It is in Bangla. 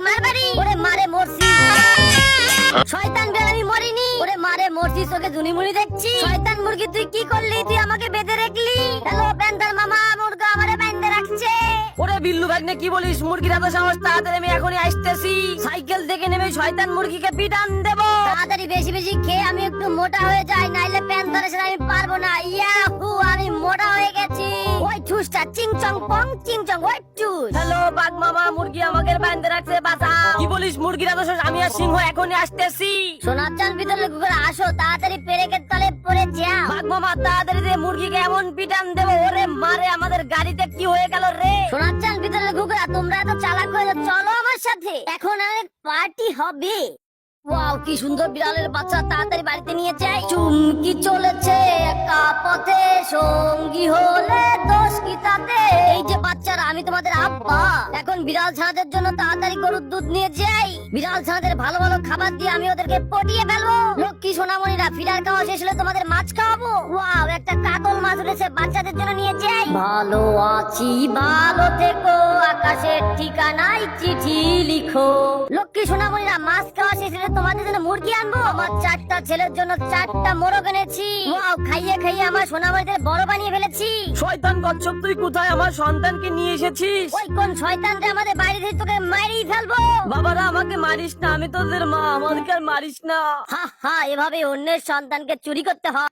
মারবাড়ি। ওরে মারে মরছি। শয়তান বিড়াল আমি মরিনি। ওরে মারে মরছি, চোখে ঝুনিমুনি দেখছি। শয়তান মুরগি তুই কি করলি? তুই আমাকে বেঁধে রাখলি। হ্যালো প্যান্থার মামা, মুরগা আমারে বেঁধে রাখছে। ওরে বিল্লু ভাগ্নে কি বলিস? মুরগির এত সাহস, তাড়াতাড়ি আমি এখনই আসতেছি। সাইকেল থেকে নেমে শয়তান মুরগিকে পিটান দেব। তাড়াতাড়ি বেশি বেশি খেয়ে আমি একটু মোটা হয়ে যাই, নাইলে প্যান্থারের সাথে আমি পারবো না। ইয়াহু, আমি মোটা হয়ে গেছি। ওই ঠুসটা চিং চং পং চিং চং ওই ঠুস। হ্যালো বাঘ মামা, মুরগি আমাকে বেঁধে রাখছে, বাঁচাও। কি বলিস? মুরগির এত সাহস? আমি আর সিংহ এখনই আসতেছি। সোনার চান ভিতরে কুকুর আসো, তাড়াতাড়ি পেরেকের তলে পড়ে যাও। বাঘ মামা তাড়াতাড়ি দিয়ে মুরগিকে এমন পিটান দেবো, ওরে মারে আমাদের গাড়িতে কি হয়ে গেল রে? সোনার চান ভিতরে কুকুরা, তোমরা এত চালাক হয়ে যাও, চলো আমার সাথে, এখন অনেক পার্টি হবে। ওয়াও, কি সুন্দর বিড়ালের বাচ্চা, তাড়াতাড়ি বাড়িতে নিয়ে যাই। চুমকি চলেছে একা পথে, সঙ্গী হলে দোষ কি তাতে? এই যে বাচ্চারা, আমি তোমাদের আব্বা। এখন বিড়াল ছানাদের জন্য তাড়াতাড়ি গরুর দুধ নিয়ে যাই। বিড়াল ছানাদের ভালো ভালো খাবার দিয়ে আমি ওদেরকে পটিয়ে ফেলবো। লক্ষ্মী সোনামণিরা, ফিরার খাওয়া শেষ হলে তোমাদের মাছ খাওয়াবো। ওয়াও, একটা কাতল মাছ উঠেছে, বাচ্চাদের জন্য নিয়ে যাই। ভালো আছি, ভালো থেকো, আকাশের ঠিকানায় চিঠি লিখো। লক্ষ্মী সোনামণিরা, মাছ খাওয়া শেষ হলে তোমাদের জন্য মুরগি আনবো। আমার 4টা ছেলের জন্য 4টা মোরগ এনেছি। ওয়াও, খাইয়ে খাইয়ে আমার সোনামণিদের বড় বানিয়ে ফেলেছি। শয়তান কচ্ছপ, তুই কোথায় আমার সন্তানকে নিয়ে এসেছিস? ওই কোন শয়তানটা আমাদের বাইরে থেকে তোকে মারিয়ে ফেলবো। বাবারা আমাকে মারিস না, আমি তোদের মা, আমাদেরকে আর মারিস না। হা হা, এভাবে অন্যের সন্তানকে চুরি করতে হয়।